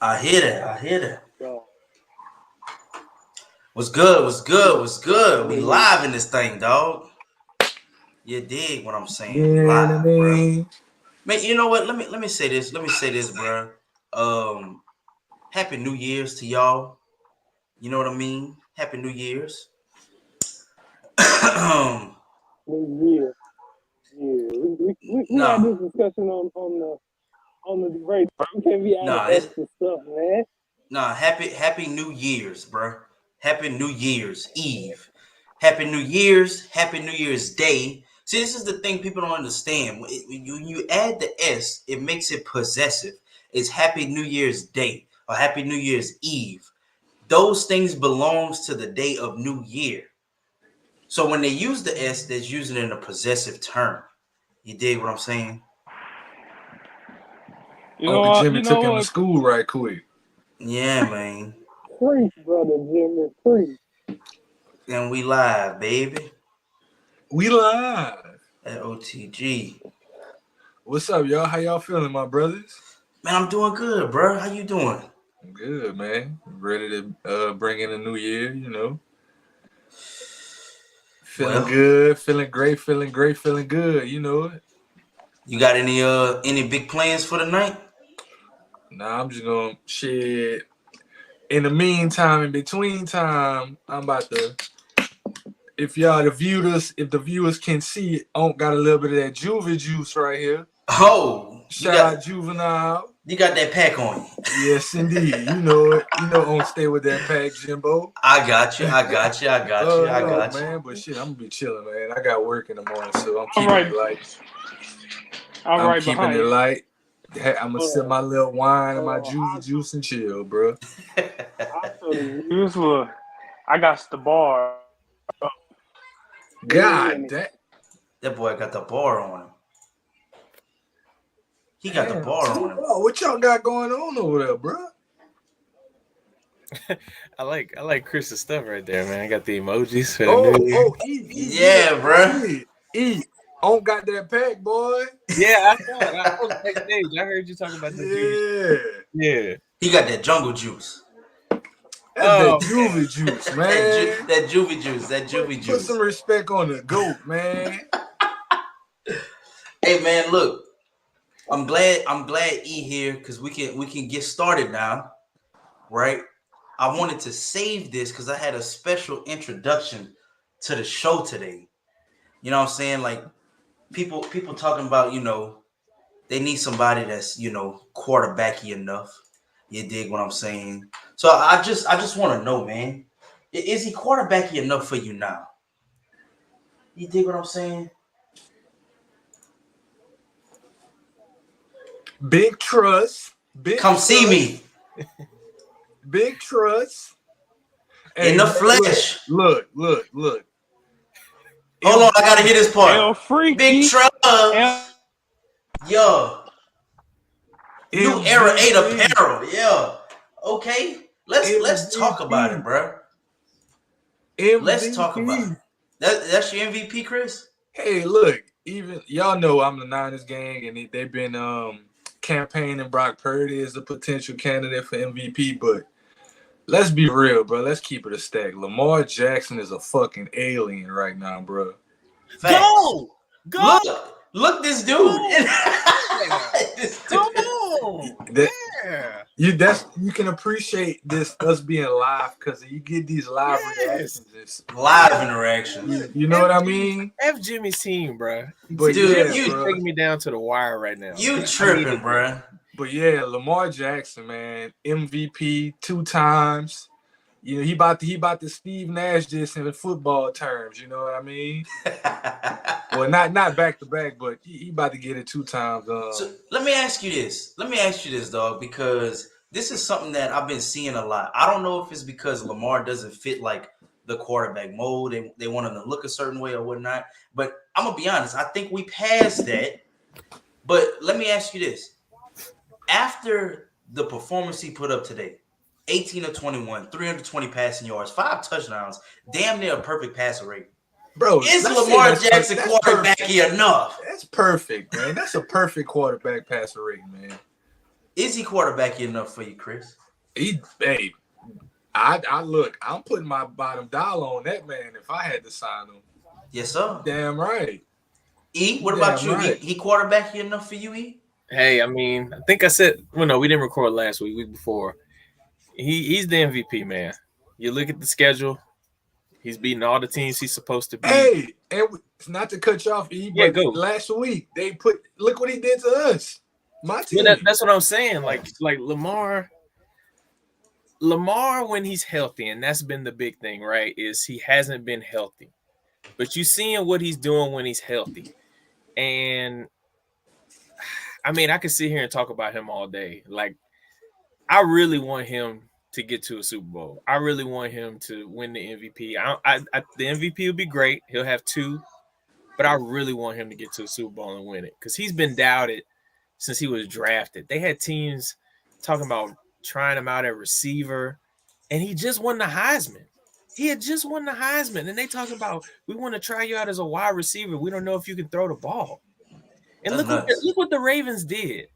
I hear that. I hear that. So, What's good? What's good? yeah, What's good? We yeah, live in this thing, dog. You dig what I'm saying? We Yeah, I live, bro. mean, Man, you know what? Let me say this. Let me say this, bro. Um, Happy New Year's to y'all. You know what I mean? Happy New Year's. New Year. Yeah, we had nah, this discussion on the radio. We can't be adding nah, extra stuff, man. Happy New Year's, bro. Happy New Year's Eve. Happy New Year's Day. See, this is the thing people don't understand. When you add the S, it makes it possessive. It's Happy New Year's Day or Happy New Year's Eve. Those things belongs to the day of New Year. So when they use the S, they're using it in a possessive term. You dig what I'm saying? Uncle Jimmy You know took him to what? school right quick. Yeah, man. Preach, brother Jimmy, preach. And we live, baby. We live. At OTG. What's up, y'all? How y'all feeling, my brothers? Man, I'm doing good, bro. How you doing? I'm good, man. Ready to bring in a new year, you know. Feeling Well, good, feeling great, feeling good, you know it. you got any big plans for the night? Nah, I'm just gonna shit. In the meantime, in between time, I'm about to. If the viewers can see it, I got a little bit of that juvie juice right here. Oh, Shout out Juvenile. you got that pack on you. Yes, indeed. You know it. You know, on stay with that pack, Jimbo. I got you. Look, man, but shit, I'm gonna be chilling, man. I got work in the morning, so I'm keeping it light. I'm keeping it light. I'm gonna sip my little wine and my juice and chill, bro. I got the bar. God damn. That boy got the bar on him. He got the bar on him. Oh, what y'all got going on over there, bro? I like Chris's stuff right there, man. I got the emojis for the new year. Yeah, bro. On got that pack, boy. Yeah, I thought I was backstage. I heard you talking about the Yeah. He got that jungle juice. That's that juvie juice, man. That juvie juice. Put some respect on the goat, man. Hey, man, look. I'm glad E here because we can get started now, right? I wanted to save this because I had a special introduction to the show today. You know what I'm saying? Like people talking about, they need somebody that's, quarterbacky enough. You dig what I'm saying? So I just want to know, man, is he quarterbacky enough for you now? You dig what I'm saying? Big trust. Come see me. Big trust. In the flesh. Look. Hold on, I gotta hear this part. Big trust. Yo. New era 8 apparel. Yeah. Okay. Let's talk about it, bro. Let's talk about it. That's your MVP, Chris? Hey, look, even y'all know I'm the Niners gang, and they've been campaigning Brock Purdy as a potential candidate for MVP, but let's be real, bro. Let's keep it a stack. Lamar Jackson is a fucking alien right now, bro. Go! Look, this dude. Come on. You can appreciate this us being live because you get these live reactions. It's live interaction. You know what I mean? F Jimmy's team, bro. But dude, you're taking me down to the wire right now. You tripping, bro. But yeah, Lamar Jackson, man, MVP 2 times. You know, he about to Steve Nash this in football terms. You know what I mean? Well, not back to back, but he about to get it 2 times. So let me ask you this, dog, because this is something that I've been seeing a lot. I don't know if it's because Lamar doesn't fit like the quarterback mold. They want him to look a certain way or whatnot. But I'm gonna be honest. I think we passed that. But let me ask you this: after the performance he put up today, 18 of 21, 320 passing yards, 5 touchdowns, damn near a perfect passer rate. Bro, is Lamar Jackson quarterbacky enough? That's perfect, man. That's a perfect quarterback passer rate, man. Is he quarterback enough for you, Chris? Hey, I look. I'm putting my bottom dollar on that man if I had to sign him. Yes, sir. Damn right. E, what about Damn you? right. He quarterback enough for you, E? Hey, I mean, I think I said, well, no, we didn't record last week before. He's the MVP, man. You look at the schedule, he's beating all the teams he's supposed to beat. Hey, and not to cut you off, E, Yeah, but go. last week look what he did to us. My team. Yeah, that's what I'm saying. Like Lamar, when he's healthy, and that's been the big thing, right? Is he hasn't been healthy, but you seeing what he's doing when he's healthy, and I mean, I could sit here and talk about him all day. Like, I really want him to get to a Super Bowl. I really want him to win the MVP. The MVP will be great. He'll have 2, but I really want him to get to a Super Bowl and win it because he's been doubted since he was drafted. They had teams talking about trying him out at receiver, and he just won the Heisman. He had just won the Heisman, and they talking about, we want to try you out as a wide receiver. We don't know if you can throw the ball. And look what the Ravens did.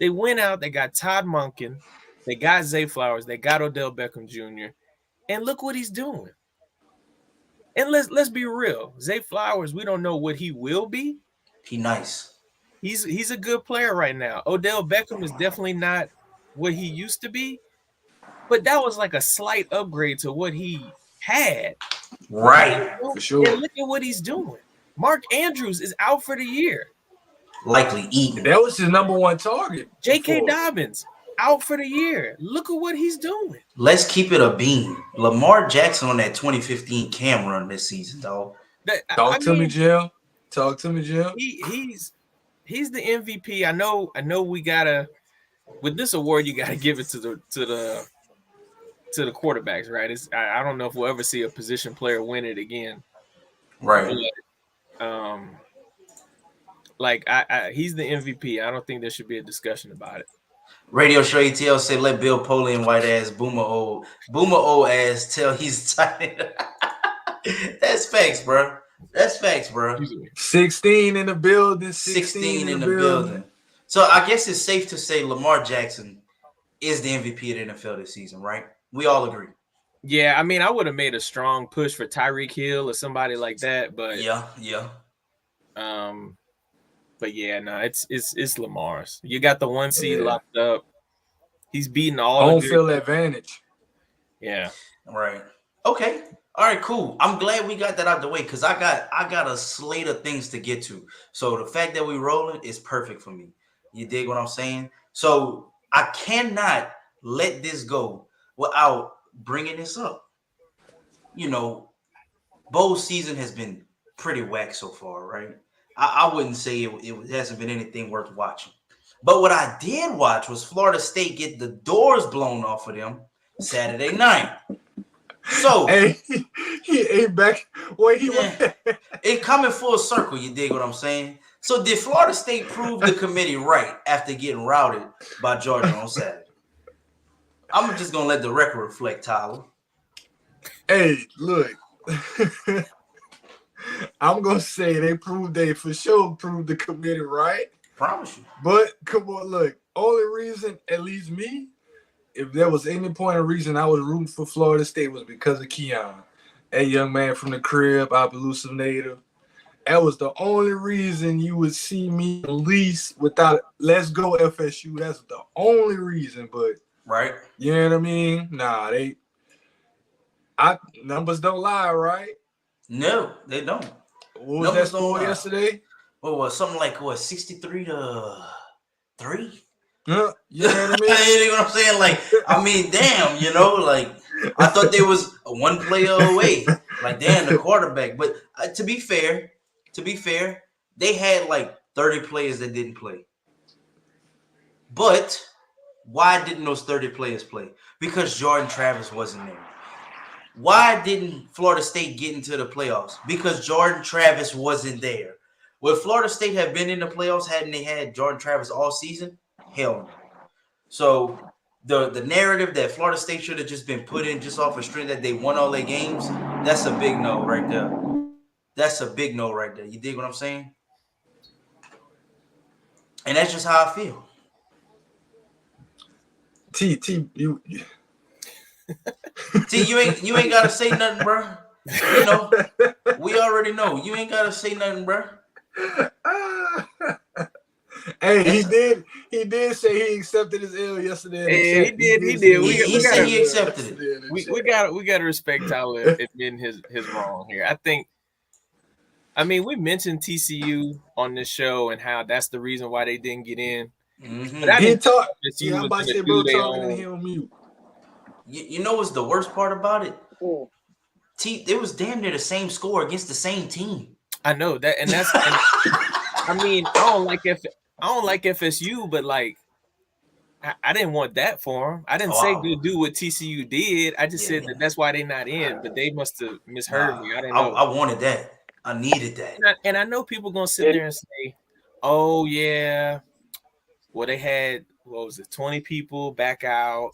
They went out, they got Todd Monken, they got Zay Flowers, they got Odell Beckham Jr., and look what he's doing. And let's be real. Zay Flowers, we don't know what he will be. He nice. He's a good player right now. Odell Beckham is definitely not what he used to be, but that was like a slight upgrade to what he had. Right. For sure. And look at what he's doing. Mark Andrews is out for the year. Likely eating. That was his number 1 target. J.K. Dobbins out for the year. Look at what he's doing. Let's keep it a beam. Lamar Jackson on that 2015 Cam run this season, dog. Talk to me, Jim. He's the MVP. I know we gotta, with this award, you gotta give it to the quarterbacks, right? I don't know if we'll ever see a position player win it again. Right. But, he's the MVP. I don't think there should be a discussion about it. Radio Show ATL say let Bill Poley and white ass Boomer old ass tell he's tight. That's facts, bro. 16 in the building. 16 in the building. So I guess it's safe to say Lamar Jackson is the MVP of the NFL this season, right? We all agree. Yeah, I mean, I would have made a strong push for Tyreek Hill or somebody like that, but yeah. But yeah, no, it's Lamar's. You got the 1 seed locked up. He's beating all home field advantage. Yeah. Right. Okay. All right, cool. I'm glad we got that out the way because I got a slate of things to get to. So the fact that we rolling is perfect for me. You dig what I'm saying? So I cannot let this go without bringing this up. You know, bowl season has been pretty whack so far, right? I wouldn't say it hasn't been anything worth watching. But what I did watch was Florida State get the doors blown off of them Saturday night. So he ain't back where he went. It coming full circle, you dig what I'm saying? So did Florida State prove the committee right after getting routed by Georgia on Saturday? I'm just gonna let the record reflect, Tyler. Hey, look. I'm gonna say they for sure proved the committee right. Promise you. But come on, look. Only reason, at least me, if there was any point of reason I was rooting for Florida State was because of Keon, that young man from the crib, Opelousas native. That was the only reason you would see me at least without let's go FSU. That's the only reason. But right, you know what I mean? Nah, numbers don't lie, right? No, they don't. What was that score yesterday? What was something like 63-3? Yeah, you know what I mean? You know what I'm saying? Like, I mean, damn, you know, like I thought there was a one player away. Like, damn, the quarterback. But to be fair, they had like 30 players that didn't play. But why didn't those 30 players play? Because Jordan Travis wasn't there. Why didn't Florida State get into the playoffs? Because Jordan Travis wasn't there. Would Florida State have been in the playoffs hadn't they had Jordan Travis all season? Hell no. So the narrative that Florida State should have just been put in just off a string that they won all their games, that's a big no right there. That's a big no right there. You dig what I'm saying? And that's just how I feel. You You ain't gotta say nothing, bro. You know, we already know. You ain't gotta say nothing, bro. Hey, he did say he accepted his L yesterday. Yeah, he did. He He We said gotta, he accepted it. we gotta respect Tyler admitting his wrong here. I mean, we mentioned TCU on this show and how that's the reason why they didn't get in. Mm-hmm. But I didn't talk. TCU I'm was about to gonna say, do bro, their talking own. and him on mute. You know what's the worst part about it? Mm. It was damn near the same score against the same team. I know that, and that's. And, I mean, I don't like FSU, but like, I didn't want that for him. I didn't say go do what TCU did. I just said that's why they're not in. But they must have misheard me. I didn't know. I wanted that. I needed that. And I know people gonna sit there and say, "Oh yeah, well they had 20 people back out,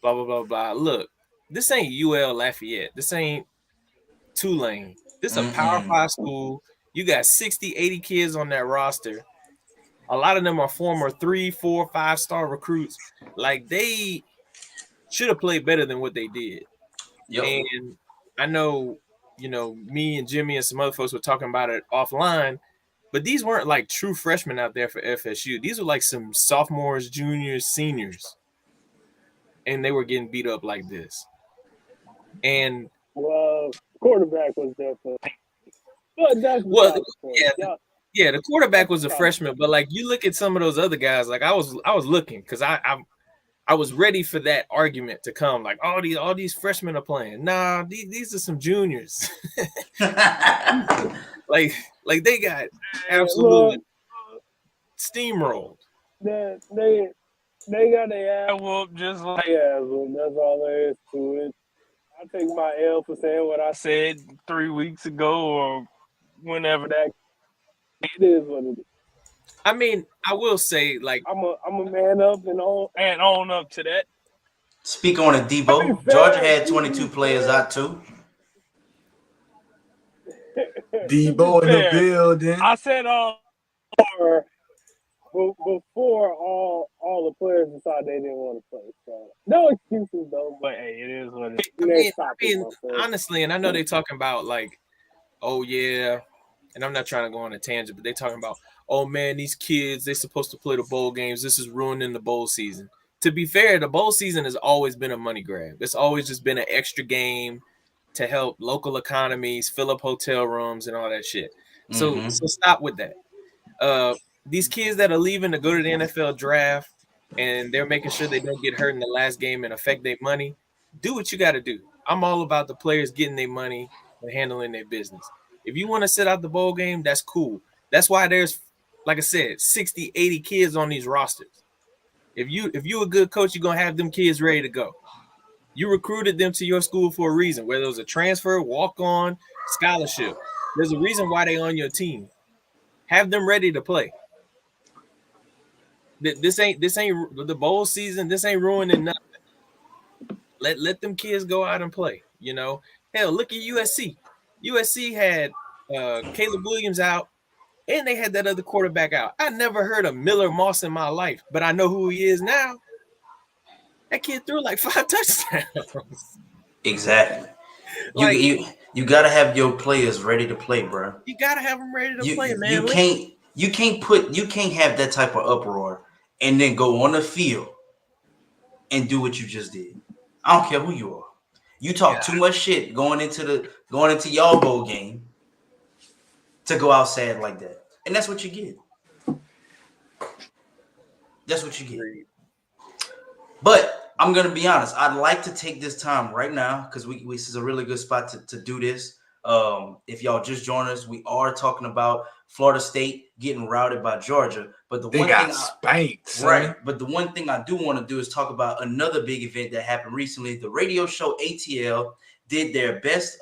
blah blah blah blah." Look, this ain't UL Lafayette. This ain't Tulane. This is a Power 5 school. You got 60, 80 kids on that roster. A lot of them are former 3, 4, 5-star recruits. Like they should have played better than what they did. Yep. And I know, me and Jimmy and some other folks were talking about it offline, but these weren't like true freshmen out there for FSU. These were like some sophomores, juniors, seniors. And they were getting beat up like this. And quarterback was different. But that's yeah, the quarterback was a freshman, but like you look at some of those other guys, like I was looking because I was ready for that argument to come. Like all these freshmen are playing. Nah, these are some juniors. like they got absolutely steamrolled. They got their ass whooped just like ass whooped. That's all there is to it. I take my L for saying what I said 3 weeks ago or whenever that. It is what it is. I mean, I will say, like I'm a man up and own up to that. Speak on it, Debo. Georgia had 22 players out too. Debo in the building. I said before all the players decided they didn't want to play. So no excuses though, but hey, it is what it is. I mean, honestly, and I know they're talking about like, oh yeah, and I'm not trying to go on a tangent, but they're talking about, oh man, these kids, they're supposed to play the bowl games. This is ruining the bowl season. To be fair, the bowl season has always been a money grab. It's always just been an extra game to help local economies, fill up hotel rooms and all that shit. So stop with that. These kids that are leaving to go to the NFL draft and they're making sure they don't get hurt in the last game and affect their money, do what you got to do. I'm all about the players getting their money and handling their business. If you want to sit out the bowl game, that's cool. That's why there's, like I said, 60, 80 kids on these rosters. If you a good coach, you're going to have them kids ready to go. You recruited them to your school for a reason, whether it was a transfer, walk-on, scholarship. There's a reason why they're on your team. Have them ready to play. This ain't the bowl season. This ain't ruining nothing. Let them kids go out and play. Hell, look at USC. USC had Caleb Williams out, and they had that other quarterback out. I never heard of Miller Moss in my life, but I know who he is now. That kid threw like 5 touchdowns. Exactly. You gotta have your players ready to play, bro. You gotta have them ready to play, man. You can't have that type of uproar and then go on the field and do what you just did. I don't care who you are. You talk too much shit going into y'all bowl game to go out sad like that, and that's what you get. That's what you get. But I'm gonna be honest. I'd like to take this time right now because this is a really good spot to do this. If y'all just joined us, we are talking about Florida State getting routed by Georgia. But the one thing spanked, right? But the one thing I do want to do is talk about another big event that happened recently. The radio show ATL did their best.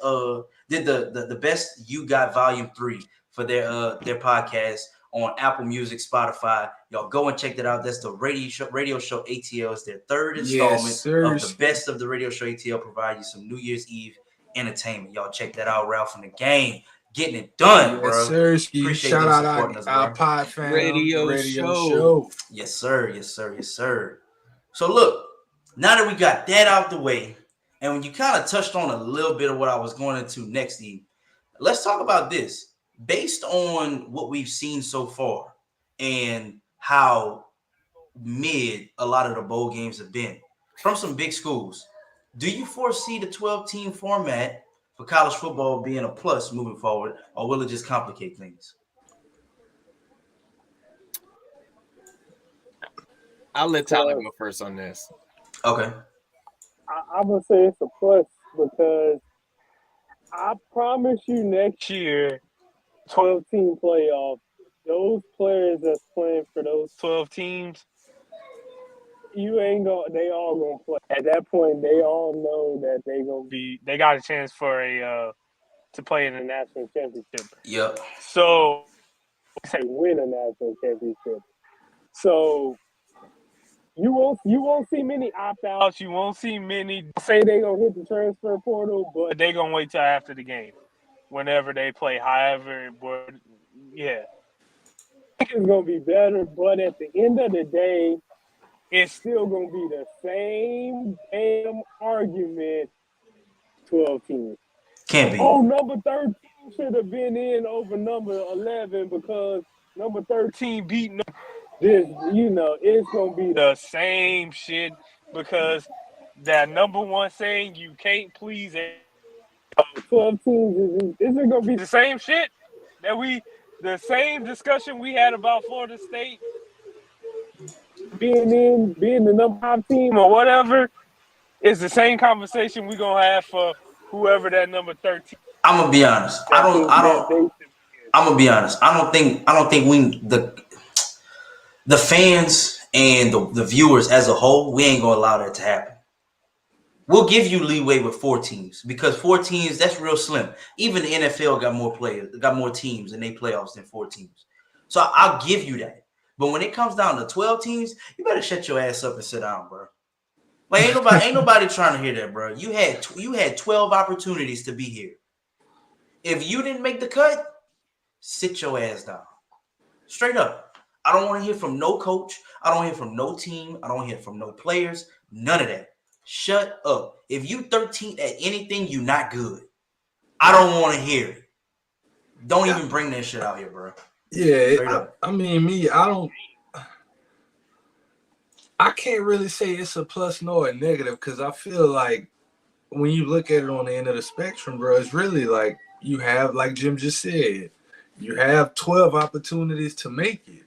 Did the best You Got Volume 3 for their podcast on Apple Music, Spotify. Y'all go and check that out. That's the radio show ATL. It's their third installment of the best of the radio show ATL. Provide you some New Year's Eve entertainment. Y'all check that out. Ralph from the Game. Getting it done, bro. Appreciate shout out our pod fam. Radio show. Yes, sir. Yes, sir. Yes, sir. So look, Now that we got that out the way, and when you kind of touched on a little bit of what I was going into next, Eve, let's talk about this. Based on what we've seen so far and how mid a lot of the bowl games have been from some big schools, do you foresee the 12-team format for college football being a plus moving forward, or will it just complicate things? I'll let Tyler go first on this. Okay. I would say it's a plus because I promise you next year, 12-team playoff, those players that's playing for those 12 teams, they all gonna play. At that point, they all know that they got a chance for to play in the national championship. Yep. So, say win a national championship. So you won't see many opt outs. You won't see many say they gonna hit the transfer portal, but they gonna wait till after the game, whenever they play. However, but yeah, I think it's gonna be better. But at the end of the day, it's still gonna be the same damn argument. 12 teams. Can't be. Oh, number 13 should have been in over number 11 because number 13 beat this. It's gonna be the same shit because that number one saying you can't please 12 teams is it gonna be the same shit the same discussion we had about Florida State being the number 5 team or whatever. It's the same conversation we're gonna have for whoever that number 13. I'm gonna be honest. I'm gonna be honest. I don't think we the fans and the viewers as a whole, we ain't gonna allow that to happen. We'll give you leeway with 4 teams because 4 teams, that's real slim. Even the NFL got more players, got more teams in their playoffs than 4 teams. So I'll give you that. But when it comes down to 12 teams, you better shut your ass up and sit down, bro. Like ain't nobody trying to hear that, bro. You had 12 opportunities to be here. If you didn't make the cut, sit your ass down. Straight up. I don't want to hear from no coach. I don't hear from no team. I don't hear from no players. None of that. Shut up. If you 13 at anything, you not good. I don't want to hear it. Don't even bring that shit out here, bro. Yeah, I can't really say it's a plus nor a negative because I feel like when you look at it on the end of the spectrum, bro, it's really like you have, like Jim just said, you have 12 opportunities to make it.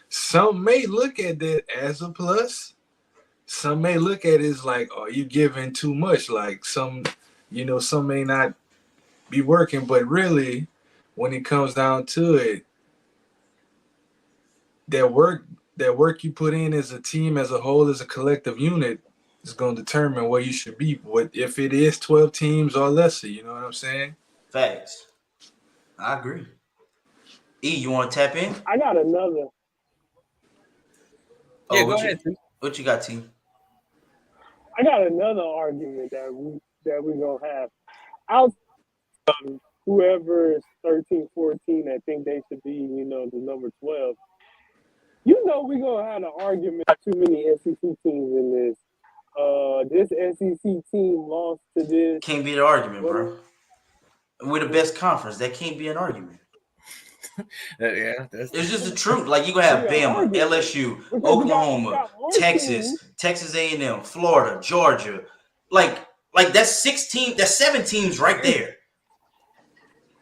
Some may look at that as a plus. Some may look at it as like, oh, you giving too much. Like some may not be working, but really, when it comes down to it, that work you put in as a team, as a whole, as a collective unit, is going to determine where you should be. What if it is 12 teams or lesser? You know what I'm saying? Facts. I agree. E, you want to tap in? I got another. Yeah, go ahead. What you got, T? I got another argument that we're gonna have. Out whoever is 13, 14 that think they should be, the number 12. We're gonna have an argument about too many SEC teams in this. This SEC team lost to this. Can't be the argument, bro. We're the best conference. That can't be an argument. Yeah, it's just the truth. Like you gonna have Bama, LSU, Oklahoma, Texas A&M, Florida, Georgia. Like that's 16. That's 7 teams right there.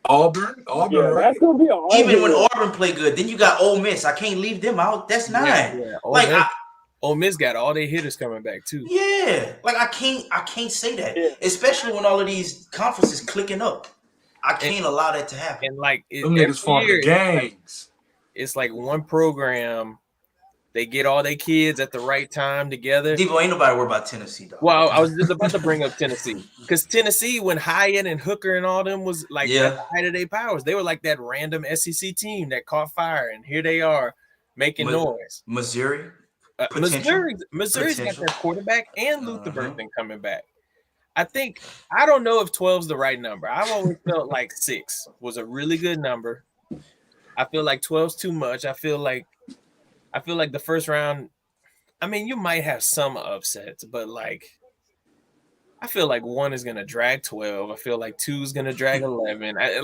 Auburn, yeah, right? That's gonna be an argument. Even when Auburn play good, then you got Ole Miss. I can't leave them out. That's 9. Yeah. Ole Miss got all their hitters coming back too. Yeah, like I can't say that, especially when all of these conferences clicking up. I can't allow that to happen. And like them niggas form the gangs. It's like one program. They get all their kids at the right time together. Devo, ain't nobody worried about Tennessee, though. Well, I was just about to bring up Tennessee. Because Tennessee, when Hyatt and Hooker and all them was like at the height of their powers, they were like that random SEC team that caught fire. And here they are making noise. Missouri's got their quarterback and Luther Burton coming back. I don't know if 12 is the right number. I've always felt like 6 was a really good number. I feel like 12 is too much. I feel like the first round, I mean, you might have some upsets, but like I feel like 1 is gonna drag 12. I feel like 2 is gonna drag 11. I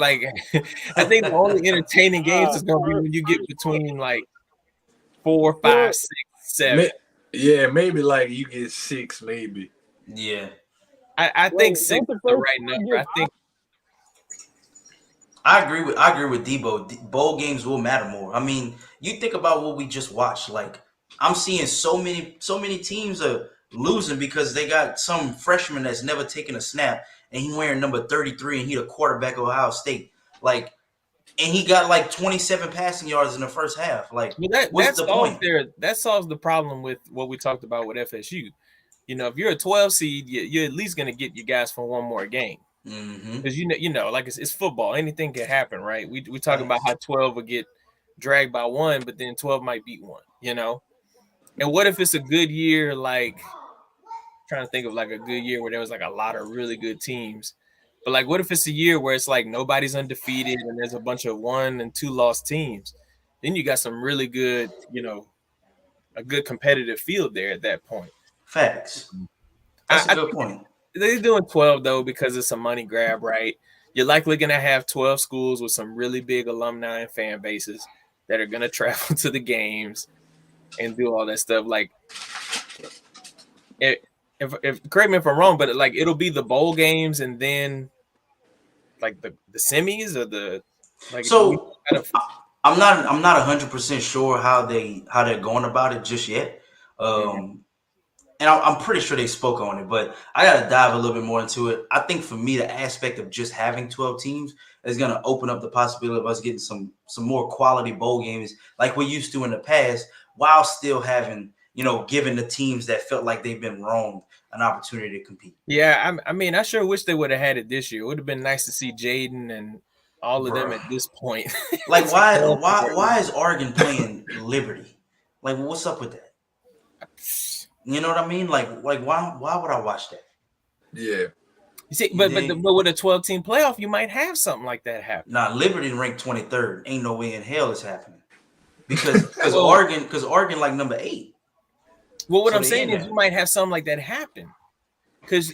think the only entertaining games is gonna be when you get between like 4, 5, 6, 7. Yeah, maybe like you get 6, maybe. Yeah. I think 6 is the right number. I think I agree with Debo. Bowl games will matter more. I mean, you think about what we just watched. Like, I'm seeing so many teams are losing because they got some freshman that's never taken a snap and he wearing number 33 and he the quarterback of Ohio State. Like, and he got like 27 passing yards in the first half. Like, what's the point? That solves the problem with what we talked about with FSU. You know, if you're a 12 seed, you're at least going to get you guys for one more game. Because like it's football, anything can happen, right? We talk about how 12 will get dragged by 1, but then 12 might beat 1. And what if it's a good year? Like, trying to think of like a good year where there was like a lot of really good teams. But like, what if it's a year where it's like nobody's undefeated and there's a bunch of 1 and 2 lost teams? Then you got some really good, a good competitive field there at that point. Facts. That's a good point. They're doing 12 though because it's a money grab, right? You're likely going to have 12 schools with some really big alumni and fan bases that are going to travel to the games and do all that stuff. Like, if correct me if I'm wrong, but like it'll be the bowl games and then like the semis or the like. So I'm not 100% sure how they're going about it just yet. And I'm pretty sure they spoke on it, but I got to dive a little bit more into it. I think for me, the aspect of just having 12 teams is going to open up the possibility of us getting some more quality bowl games like we used to in the past, while still having, giving the teams that felt like they've been wronged an opportunity to compete. Yeah, I mean, I sure wish they would have had it this year. It would have been nice to see Jaden and all of them at this point. Like, why is Oregon playing Liberty? Like, what's up with that? You know what I mean? Like why would I watch that? Yeah. You see, but with a 12-team playoff, you might have something like that happen. Nah, Liberty ranked 23rd. Ain't no way in hell it's happening. Because Oregon like number 8. Well, what I'm saying is you might have something like that happen. Because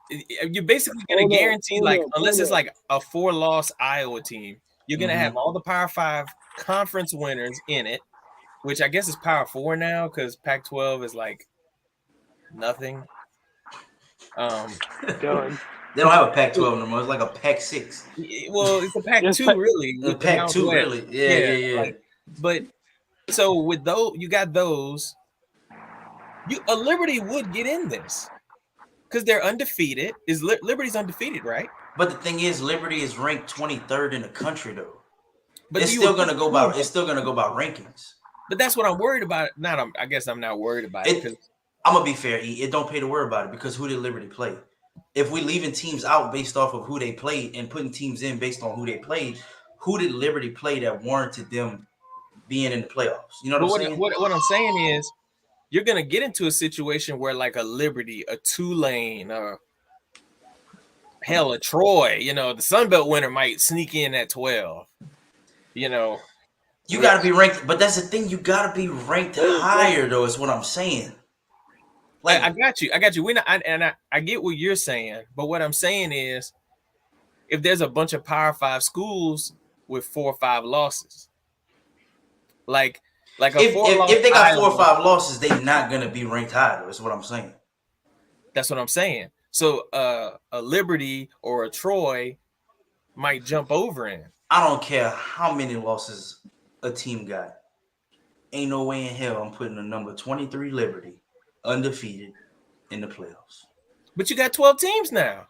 you're basically going to guarantee, unless it's like a 4-loss Iowa team, you're going to have all the Power 5 conference winners in it, which I guess is Power 4 now because Pac-12 is like nothing. They don't have a Pac-12 no more. It's like a Pac-6. Well, it's a Pac-2 really. The Pac-2 really. Yeah. Like, but so with those, you got those. A Liberty would get in this because they're undefeated. Liberty's undefeated, right? But the thing is, Liberty is ranked 23rd in the country, though. But it's still gonna go by rankings. But that's what I'm worried about. I guess I'm not worried about it. I'm gonna be fair. It don't pay to worry about it because who did Liberty play? If we leaving teams out based off of who they played and putting teams in based on who they played, who did Liberty play that warranted them being in the playoffs? You know what I'm saying? What I'm saying is, you're gonna get into a situation where like a Liberty, a Tulane, or hell, a Troy, the Sun Belt winner might sneak in at 12. You got to be ranked, but that's the thing. You got to be ranked higher, though. Is what I'm saying. Like, I got you. I get what you're saying, but what I'm saying is, if there's a bunch of Power 5 schools with 4 or 5 losses, if they got 4 or 5 losses, they're not gonna be ranked higher. Is what I'm saying. That's what I'm saying. So a Liberty or a Troy might jump over in. I don't care how many losses a team got. Ain't no way in hell I'm putting a number 23 Liberty undefeated in the playoffs. But you got 12 teams now.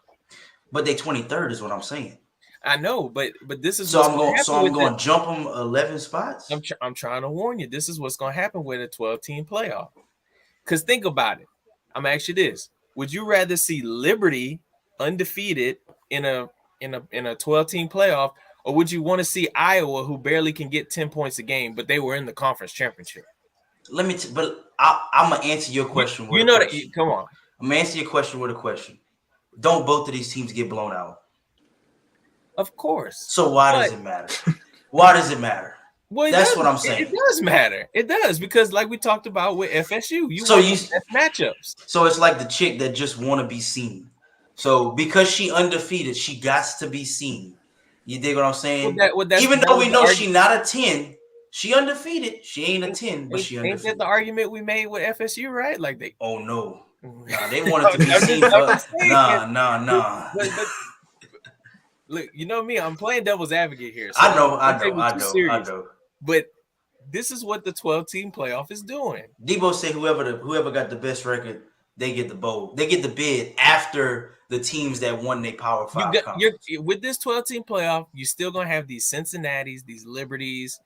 But they 23rd is what I'm saying. I know, but this is I'm going to jump them 11 spots. I'm trying to warn you. This is what's going to happen with a 12-team playoff. Because think about it. I'm asking you this: would you rather see Liberty undefeated in a 12-team playoff, or would you want to see Iowa, who barely can get 10 points a game, but they were in the conference championship? I'm gonna answer your question. Come on. I'm gonna answer your question with a question. Don't both of these teams get blown out? Of course. So why does it matter? Why does it matter? Well, That's what I'm saying. It does matter. It does because, like we talked about with FSU, you So want you- the best matchups. So it's like the chick that just want to be seen. So because she undefeated, she got to be seen. You dig what I'm saying? Even though we know she not a 10, she undefeated. She ain't a 10, but she undefeated. Ain't that the argument we made with FSU, right? Like they. Oh no. Nah, they wanted to be seen for. Nah. But look, you know me, I'm playing devil's advocate here. So I know. But this is what the 12-team playoff is doing. Debo said whoever got the best record, they get the bowl. They get the bid after the teams that won their Power 5 conference. With this 12-team playoff, you're still going to have these Cincinnatis, these Liberties,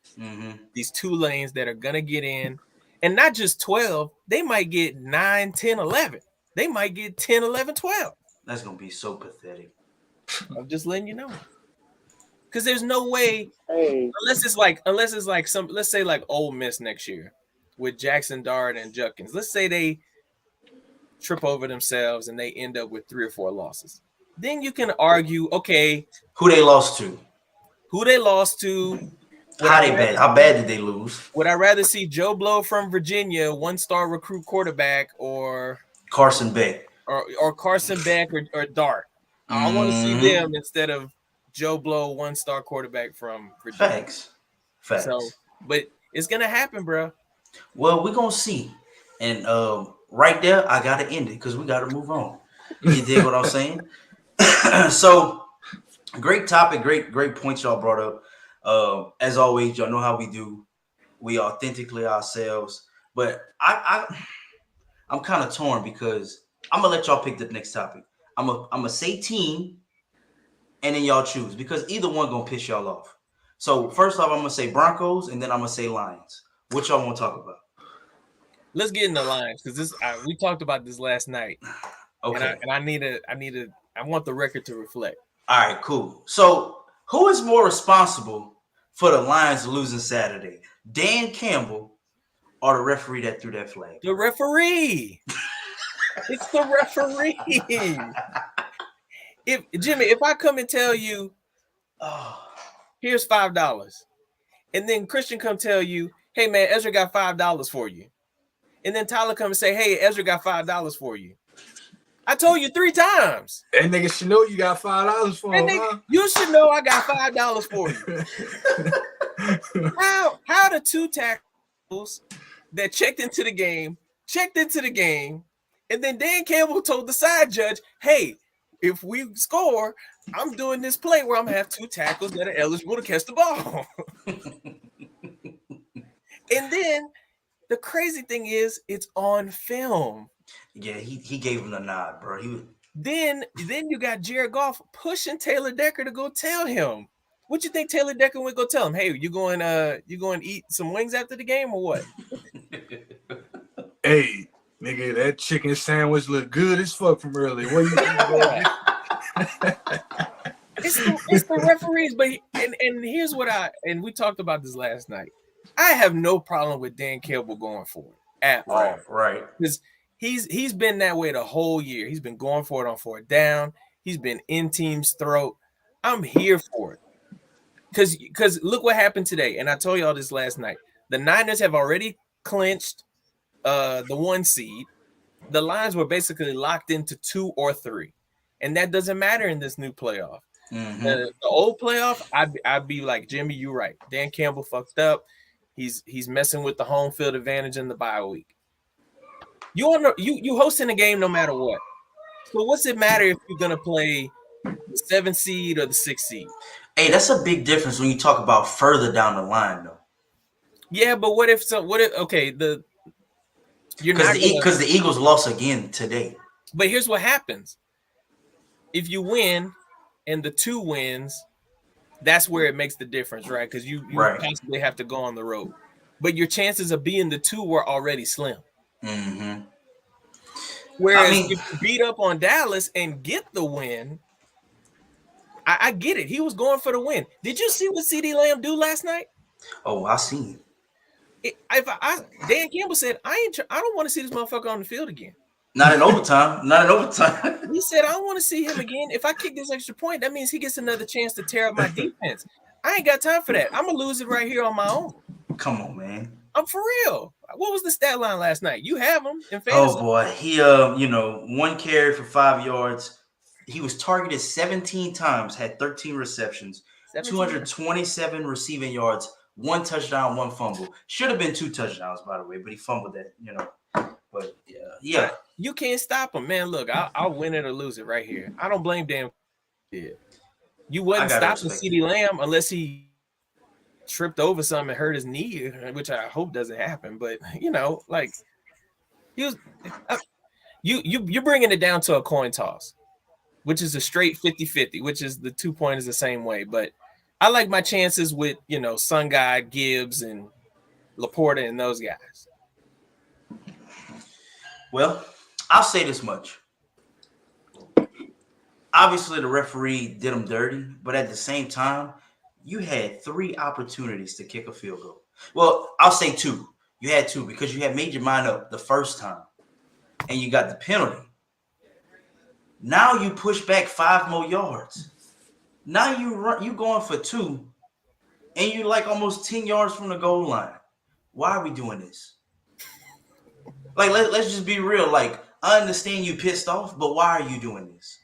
these Tulanes that are going to get in. And not just 12, they might get 9, 10, 11. They might get 10, 11, 12. That's going to be so pathetic. I'm just letting you know. Because there's no way, Hey, unless it's like some, let's say like Ole Miss next year with Jackson Dart and Judkins. Let's say they trip over themselves and they end up with 3 or 4 losses. Then you can argue, okay, who they lost to? How bad did they lose? Would I rather see Joe Blow from Virginia, 1-star recruit quarterback, or Carson Beck, or Carson Beck or Dart? I want to see them instead of Joe Blow, 1-star quarterback from Virginia. Facts. So, but it's gonna happen, bro. Well, we're gonna see. And right there, I gotta end it because we gotta move on. You dig what I'm saying? So, great topic, great points y'all brought up. As always, y'all know how we do. We authentically ourselves. But I'm kind of torn because I'm gonna let y'all pick the next topic. I'm gonna say team, and then y'all choose because either one gonna piss y'all off. So first off, I'm gonna say Broncos, and then I'm gonna say Lions. What y'all want to talk about? Let's get in the Lions because we talked about this last night. Okay. And I want the record to reflect. All right, cool. So who is more responsible for the Lions losing Saturday? Dan Campbell or the referee that threw that flag? The referee. It's the referee. If I come and tell you, here's $5, and then Christian come tell you, hey man, Ezra got $5 for you, and then Tyler come and say, hey, Ezra got $5 for you. I told you 3 times. That nigga should know you got $5 for him. Huh? You should know I got $5 for you. How the 2 tackles that checked into the game, and then Dan Campbell told the side judge, hey, if we score, I'm doing this play where I'm gonna have 2 tackles that are eligible to catch the ball. And then the crazy thing is it's on film. Yeah, he gave him the nod, bro. Then you got Jared Goff pushing Taylor Decker to go tell him. What you think Taylor Decker would go tell him? Hey, you going to eat some wings after the game or what? Hey, nigga, that chicken sandwich look good as fuck from earlier. What you think? It's the referees, but and here's what we talked about this last night. I have no problem with Dan Campbell going for it at all. Right. Because he's been that way the whole year. He's been going for it on 4th down. He's been in team's throat. I'm here for it. Because look what happened today. And I told y'all this last night. The Niners have already clinched the 1 seed. The Lions were basically locked into 2 or 3. And that doesn't matter in this new playoff. The old playoff, I'd be like, Jimmy, you're right. Dan Campbell fucked up. He's messing with the home field advantage in the bye week. You hosting a game no matter what. So what's it matter if you're gonna play the 7th seed or the 6th seed? Hey, that's a big difference when you talk about further down the line, though. Yeah, but what if the Eagles lost again today. But here's what happens: if you win and the 2 wins, that's where it makes the difference, right? Because you possibly have to go on the road, but your chances of being the 2 were already slim. Whereas if you beat up on Dallas and get the win, I get it. He was going for the win. Did you see what CeeDee Lamb do last night? Oh, I seen it. Dan Campbell said, I don't want to see this motherfucker on the field again. Not in overtime. He said, I don't want to see him again. If I kick this extra point, that means he gets another chance to tear up my defense. I ain't got time for that. I'm gonna lose it right here on my own. Come on, man. I'm for real. What was the stat line last night? You have him in fantasy. Oh boy, he 1 carry for 5 yards. He was targeted 17 times, had 13 receptions, 227 receiving yards, 1 touchdown, 1 fumble. Should have been 2 touchdowns, by the way, but he fumbled that, But yeah. You can't stop him, man. Look, I'll win it or lose it right here. I don't blame Dan. You wouldn't stop CeeDee Lamb unless he tripped over something and hurt his knee, which I hope doesn't happen. But like he was, you're bringing it down to a coin toss, which is a straight 50-50, which is the 2-point is the same way. But I like my chances with Sun Guy, Gibbs, and Laporta and those guys. Well, I'll say this much. Obviously, the referee did him dirty, but at the same time, you had 3 opportunities to kick a field goal. Well, I'll say 2. You had 2 because you had made your mind up the first time, and you got the penalty. Now you push back 5 more yards. Now you going for 2, and you like almost 10 yards from the goal line. Why are we doing this? Like, let's just be real. Like, I understand you pissed off, but why are you doing this?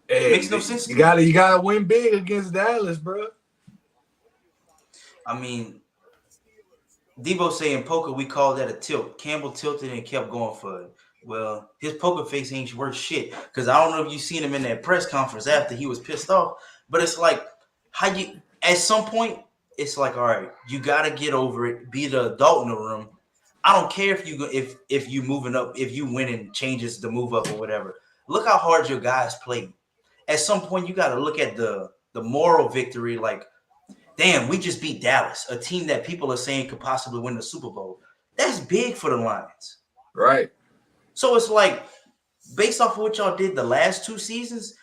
Hey, it makes no sense. You gotta win big against Dallas, bro. I mean, Debo saying poker, we call that a tilt. Campbell tilted and kept going for it. Well, his poker face ain't worth shit. Because I don't know if you seen him in that press conference after he was pissed off. But it's like, at some point, it's like, all right, you gotta get over it. Be the adult in the room. I don't care if you moving up, if you winning changes to move up or whatever. Look how hard your guys played. At some point, you got to look at the moral victory. Like, damn, we just beat Dallas, a team that people are saying could possibly win the Super Bowl. That's big for the Lions. Right. So it's like, based off of what y'all did the last 2 seasons,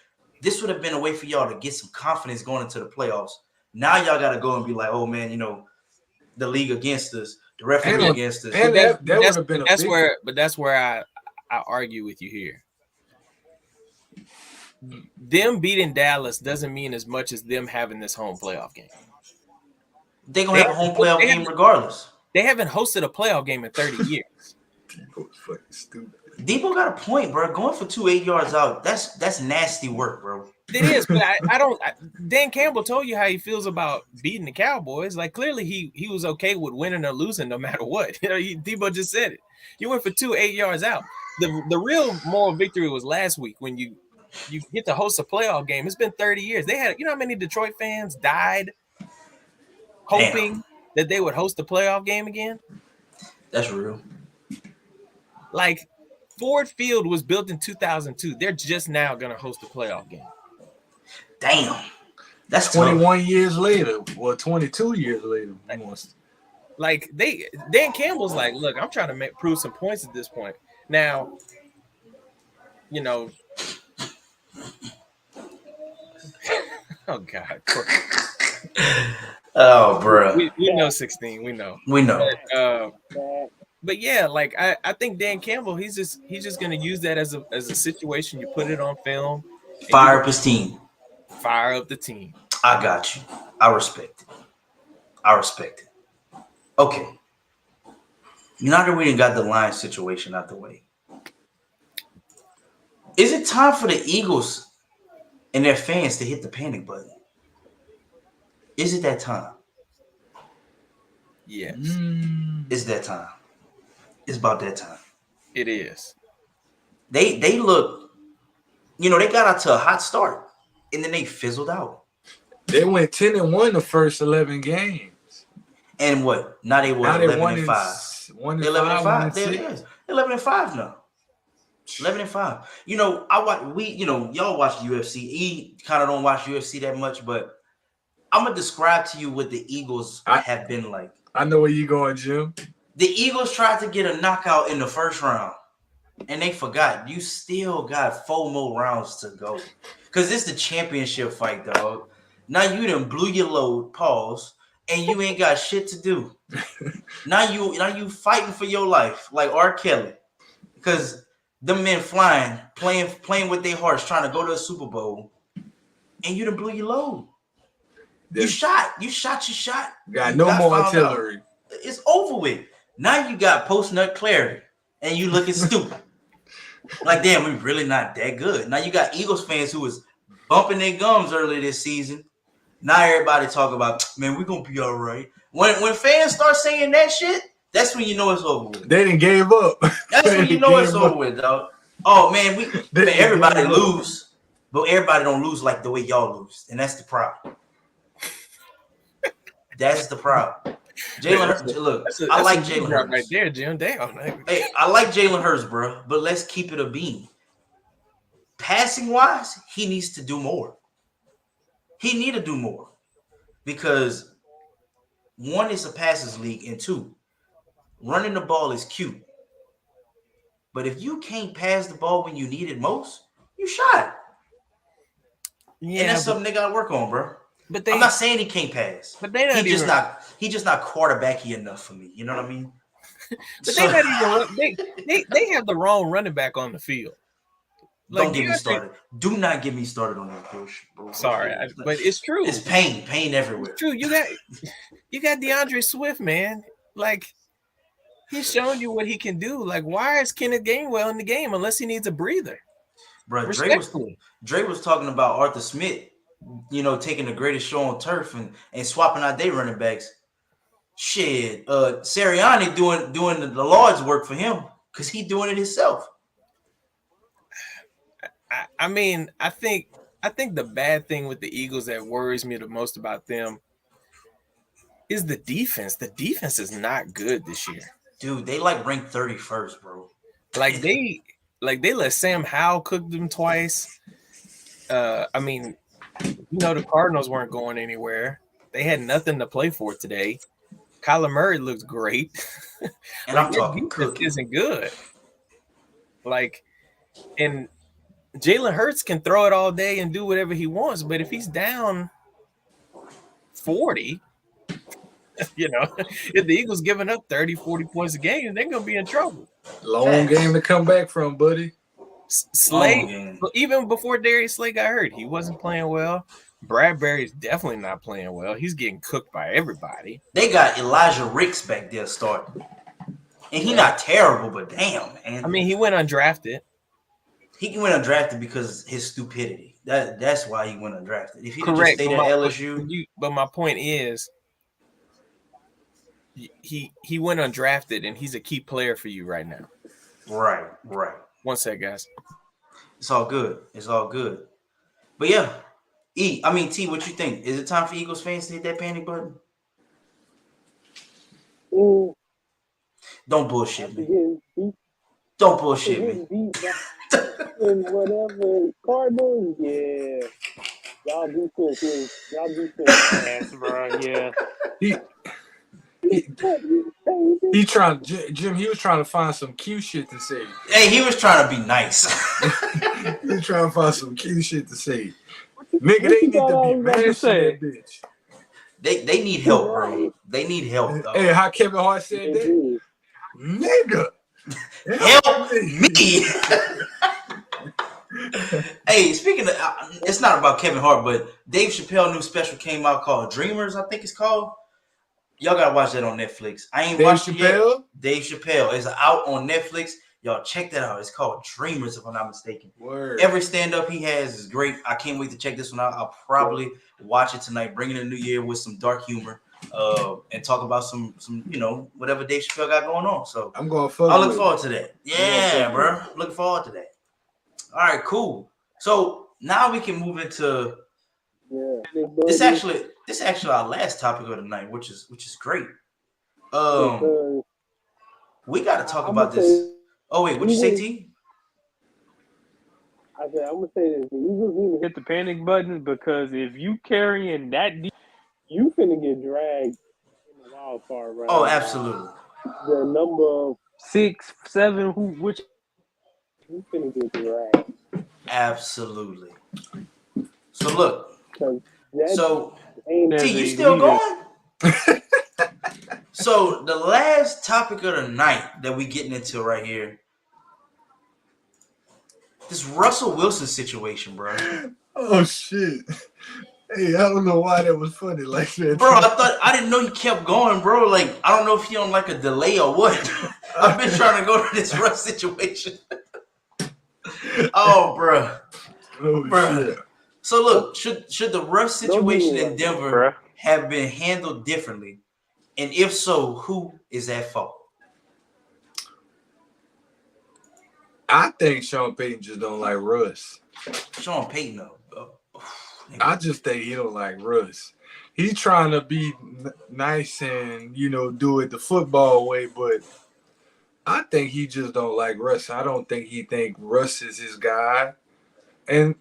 this would have been a way for y'all to get some confidence going into the playoffs. Now y'all got to go and be like, oh, man, the league against us, the referee against us. And that would have been that's where I argue with you here. Them beating Dallas doesn't mean as much as them having this home playoff game. They're going to have a home playoff game regardless. They haven't hosted a playoff game in 30 years. Debo's fucking stupid. Debo got a point, bro. Going for 2 8 yards out, that's nasty work, bro. It is, but Dan Campbell told you how he feels about beating the Cowboys. Like, clearly he was okay with winning or losing no matter what. Debo just said it. You went for 2 8 yards out. The real moral victory was last week when you get to host a playoff game. It's been 30 years. They had, how many Detroit fans died hoping that they would host a playoff game again? That's real. Like, Ford Field was built in 2002. They're just now going to host a playoff game. Damn. That's 21 years later, or 22 years later. Like, Dan Campbell's like, look, I'm trying to prove some points at this point. Now, oh God. Oh, bro. We know 16. We know. But yeah, like I think Dan Campbell, he's just gonna use that as a situation. You put it on film. Fire up his team. Fire up the team. I got you. I respect it. Okay. Now that we done got the Lions situation out the way, is it time for the Eagles and their fans to hit the panic button? Is it that time? Yes. It's that time. It's about that time. It is. They look, they got out to a hot start, and then they fizzled out. They went 10-1 the first 11 games. And what? Now they were 11-5. 11-5. They're 11-5 now. 11-5. Y'all watch the UFC. E kind of don't watch UFC that much, but I'm gonna describe to you what the Eagles have been like. I know where you going, Jim. The Eagles tried to get a knockout in the first round, and they forgot. You still got 4 more rounds to go, because it's the championship fight, dog. Now you done blew your load, pause, and you ain't got shit to do. Now you fighting for your life like R. Kelly, because the men flying, playing with their hearts, trying to go to a Super Bowl, and you done blew your load. You shot your shot. Got You no more fouled out. artillery. It's over with. Now you got post-nut clarity, and you looking stupid. Like, damn, we really not that good. Now you got Eagles fans who was bumping their gums earlier this season. Now everybody talk about, man, we're gonna be all right. When fans start saying that shit, that's when you know it's over with. They didn't give up. That's when you know it's over with, dog. Oh man, everybody lose, but everybody don't lose like the way y'all lose, and that's the problem. That's the problem. Jalen Hurts, look, I like Jalen Hurts right there, Jim. Damn. Hey, I like Jalen Hurts, bro, but let's keep it a bean. Passing wise, he needs to do more. He need to do more because one, it's a passes league, and two, running the ball is cute. But if you can't pass the ball when you need it most, you shot. Yeah, and that's something they gotta work on, bro. But I'm not saying he can't pass. But they not he just not quarterbacky enough for me. You know what I mean? But they not even they have the wrong running back on the field. Like, don't get me started. Do not get me started on that bullshit, bro. Sorry, but it's true. It's pain everywhere. It's true. You got DeAndre Swift, man. Like, he's showing you what he can do. Like, why is Kenneth Gainwell in the game unless he needs a breather? Bro, Dre was talking about Arthur Smith, taking the greatest show on turf and swapping out their running backs. Shit, Sirianni doing the Lord's work for him because he's doing it himself. I mean, I think the bad thing with the Eagles that worries me the most about them is the defense. The defense is not good this year. Dude, they ranked 31st, bro. Like they let Sam Howell cook them twice. I mean, the Cardinals weren't going anywhere. They had nothing to play for today. Kyler Murray looks great. And I'm talking cooking. Isn't good. And Jalen Hurts can throw it all day and do whatever he wants, but if he's down 40, if the Eagles giving up 30, 40 points a game, they're going to be in trouble. Long game to come back from, buddy. Slay, even before Darius Slay got hurt, he wasn't playing well. Bradbury's definitely not playing well. He's getting cooked by everybody. They got Elijah Ricks back there starting. And he's not terrible, but damn, man. I mean, he went undrafted. He went undrafted because his stupidity. That's why he went undrafted. If he just stayed at LSU. But my point is, he went undrafted, and he's a key player for you right now. Right. One sec, guys. It's all good. But yeah, T, what you think? Is it time for Eagles fans to hit that panic button? Don't bullshit me. Don't bullshit me. And whatever Cardinals, yeah. Y'all defense, bro. Yeah. He trying, Jim. He was trying to find some cute shit to say. Hey, he was trying to be nice. He was trying to find some cute shit to say. Nigga, they need to be mad at that bitch. They need help, bro. They need help. Though. Hey, how Kevin Hart said that? Nigga, help me. Hey, speaking of, it's not about Kevin Hart, but Dave Chappelle new special came out called Dreamers, I think it's called. Y'all gotta watch that on Netflix. I ain't watched it yet. Dave Chappelle is out on Netflix. Y'all check that out. It's called Dreamers, if I'm not mistaken. Word. Every stand-up he has is great. I can't wait to check this one out. I'll probably watch it tonight, bring in a new year with some dark humor, and talk about some whatever Dave Chappelle got going on. So I'm going I'll look forward to that. Yeah, bro. Looking forward to that. All right, cool. So now we can move into this. Actually, our last topic of the night, which is great. We got to talk about this. Oh wait, what'd you say, T? I said I'm gonna say this: the Eagles need to hit the panic button because if you carrying that deep, you finna get dragged in the wild card round. Oh, absolutely. The number 6, 7, which you finna get dragged. Absolutely. So look. So T, you still going? So the last topic of the night that we getting into right here, this Russell Wilson situation, bro. Oh shit! Hey, I don't know why that was funny like that. Bro, I didn't know you kept going, bro. Like, I don't know if you on like a delay or what. I've been trying to go to this Russ situation. Oh, bro. Oh Bro. shit. So look, should the Russ Don't do situation me in like that, Denver bruh. have been handled differently? And if so, who is at fault? I think Sean Payton just don't like Russ. Sean Payton, though. I just think he don't like Russ. He's trying to be nice and do it the football way, but I think he just don't like Russ. I don't think he think Russ is his guy. And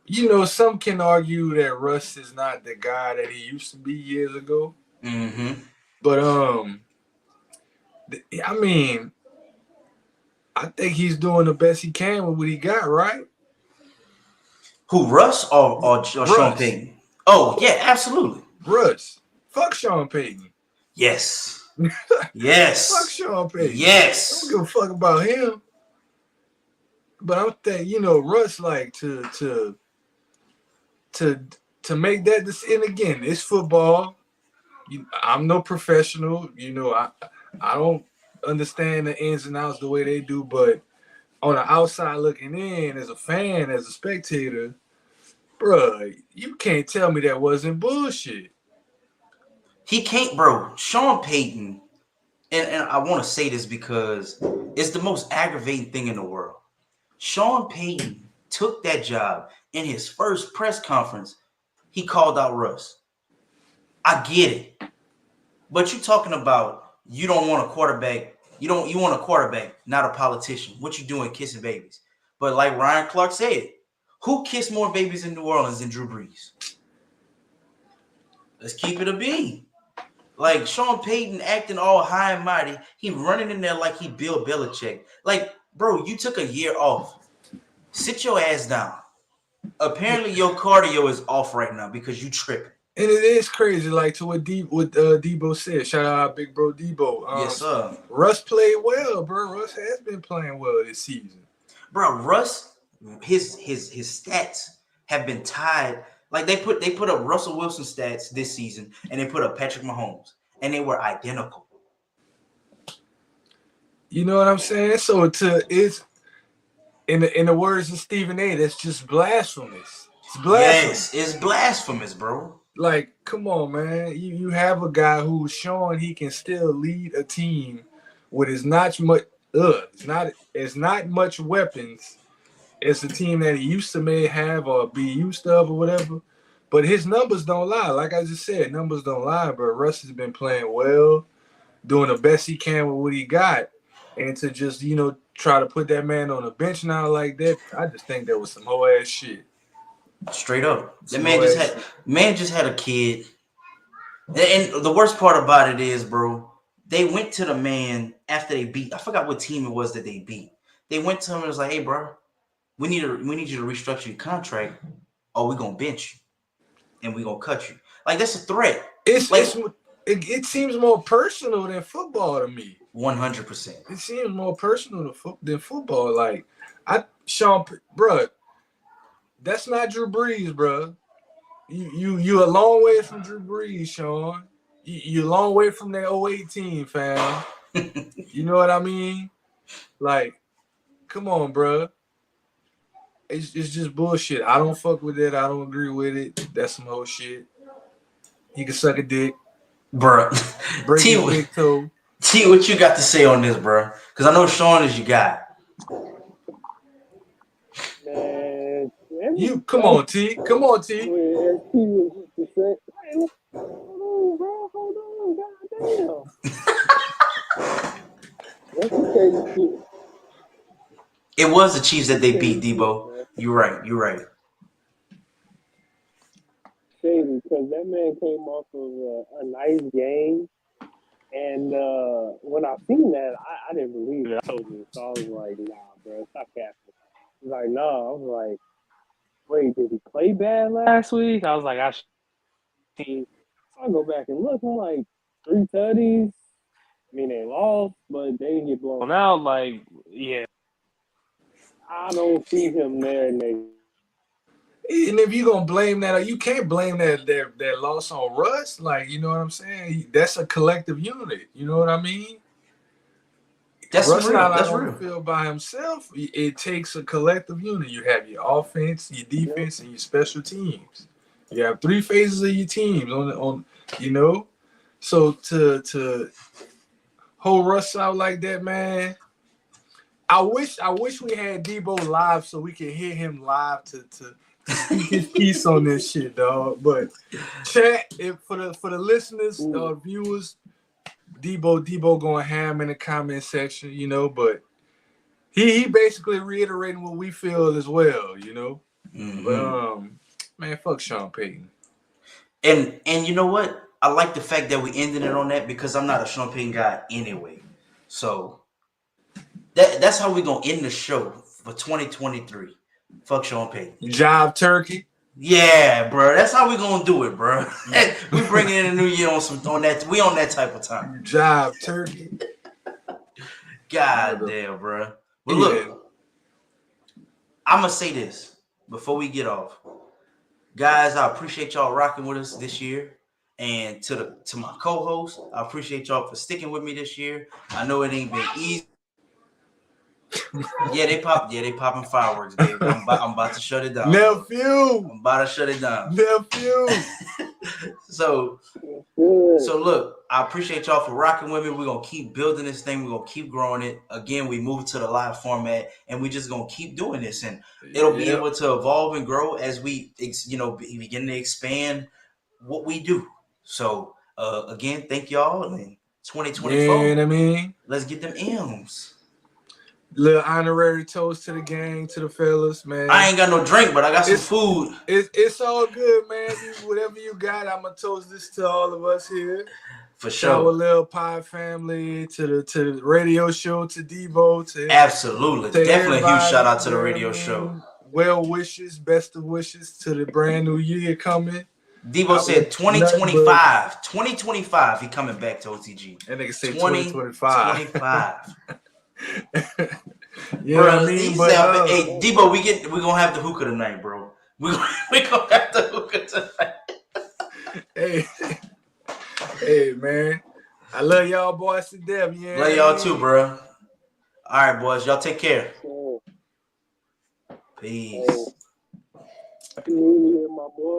some can argue that Russ is not the guy that he used to be years ago. Mm-hmm. But I mean, I think he's doing the best he can with what he got, right? Who, Russ or Sean Russ. Payton? Oh, yeah, absolutely. Russ. Fuck Sean Payton. Yes. Yes. Fuck Sean Payton. Yes. I don't give a fuck about him. But I'm thinking, Russ like to make that decision. And again, it's football. I'm no professional. I don't understand the ins and outs the way they do, but on the outside looking in, as a fan, as a spectator, bruh, you can't tell me that wasn't bullshit. He can't, bro. Sean Payton, and I want to say this because it's the most aggravating thing in the world. Sean Payton took that job in his first press conference. He called out Russ. I get it, but you talking about you don't want a quarterback. You want a quarterback, not a politician. What you doing kissing babies? But like Ryan Clark said, who kissed more babies in New Orleans than Drew Brees? Let's keep it a B. Like Sean Payton acting all high and mighty. He running in there like he Bill Belichick. Like, bro, you took a year off. Sit your ass down. Apparently your cardio is off right now because you tripping. And it is crazy, like to what Debo said. Shout out our big bro Debo. Yes, sir. Russ played well, bro. Russ has been playing well this season. Bro, Russ, his stats have been tied. Like they put up Russell Wilson stats this season, and they put up Patrick Mahomes, and they were identical. You know what I'm saying? So it's in the words of Stephen A, that's just blasphemous. It's blasphemous. Yes, it's blasphemous, bro. Like, come on, man. You have a guy who's showing he can still lead a team with as not much it's not much weapons as the team that he used to may have or be used of or whatever. But his numbers don't lie. Like I just said, numbers don't lie, bro. Russ has been playing well, doing the best he can with what he got. And to just, try to put that man on the bench now like that, I just think that was some whole ass shit. Straight up. That man just had a kid. And the worst part about it is, bro, they went to the man after they beat. I forgot what team it was that they beat. They went to him and was like, "Hey, bro, we need you to restructure your contract, or we gonna bench you, and we gonna cut you." Like that's a threat. It seems more personal than football to me. 100%. It seems more personal than football. Like Sean, bro, that's not Drew Brees, bro. You a long way from Drew Brees, Sean. You a long way from that 08 team, fam. You know what I mean? Like, come on, bro. It's just bullshit. I don't fuck with it. I don't agree with it. That's some whole shit. He can suck a dick, bro. Break his big toe. T, what you got to say on this, bro? Because I know Sean is your guy. Man, you come on, T. Come on, T. Hold on, goddamn. That's the crazy shit. It was the Chiefs that they beat, Debo. You're right. Shady, because that man came off of a nice game. And when I seen that, I didn't believe it. I was like, nah, bro, stop capping. He's like, no. I was like, wait, did he play bad last week? I was like, so I go back and look. I'm like, 3 tutties. I mean, they lost, but they didn't get blown out. Like, yeah. I don't see him there next. And if you're gonna blame that, you can't blame that loss on Russ. Like, you know what I'm saying? That's a collective unit. You know what I mean? That's Russ real. not That's out on real. the field by himself. It takes a collective unit. You have your offense, your defense, and your special teams. You have three phases of your teams on you know. So to hold Russ out like that, man. I wish we had Debo live so we could hear him live to speak his piece on this shit, dog. But chat, for the listeners, viewers, Debo going ham in the comment section, you know, but he basically reiterating what we feel as well, you know. Mm-hmm. But man, fuck Sean Payton. And you know what? I like the fact that we ended it on that because I'm not a Sean Payton guy anyway. So that's how we're gonna end the show for 2023. Fuck Sean Payton. Job turkey. Yeah, bro. That's how we gonna do it, bro. We bringing in a new year on that. We on that type of time. Job turkey. God damn, bro. But look, I'm gonna say this before we get off, guys. I appreciate y'all rocking with us this year, and to my co-host, I appreciate y'all for sticking with me this year. I know it ain't been easy. Yeah, they popping fireworks, baby. I'm about to shut it down. Nephew. I'm about to shut it down. Nephew. So look, I appreciate y'all for rocking with me. We're gonna keep building this thing. We're gonna keep growing it. Again, we moved to the live format, and we just gonna keep doing this, and it'll be able to evolve and grow as we, begin to expand what we do. So again, thank y'all. And 2024. You know what I mean? Let's get them M's. Little honorary toast to the gang, to the fellas, man. I ain't got no drink, but I got some food. It's all good, man. Whatever you got, I'm gonna toast this to all of us here. For sure. Our little pie family, to the radio show, to Devo, to absolutely, to definitely a huge shout out to the radio show. Well wishes, best of wishes to the brand new year coming. Devo said 2025. 2025, he coming back to OTG. That nigga say 2025. 2025. Yeah, bro, I mean, but, hey, Debo, we gonna have the hookah tonight, bro. We gonna have the hookah tonight. Hey, man, I love y'all boys to death. Yeah, love y'all too, bro. All right, boys, y'all take care. Peace. My boy.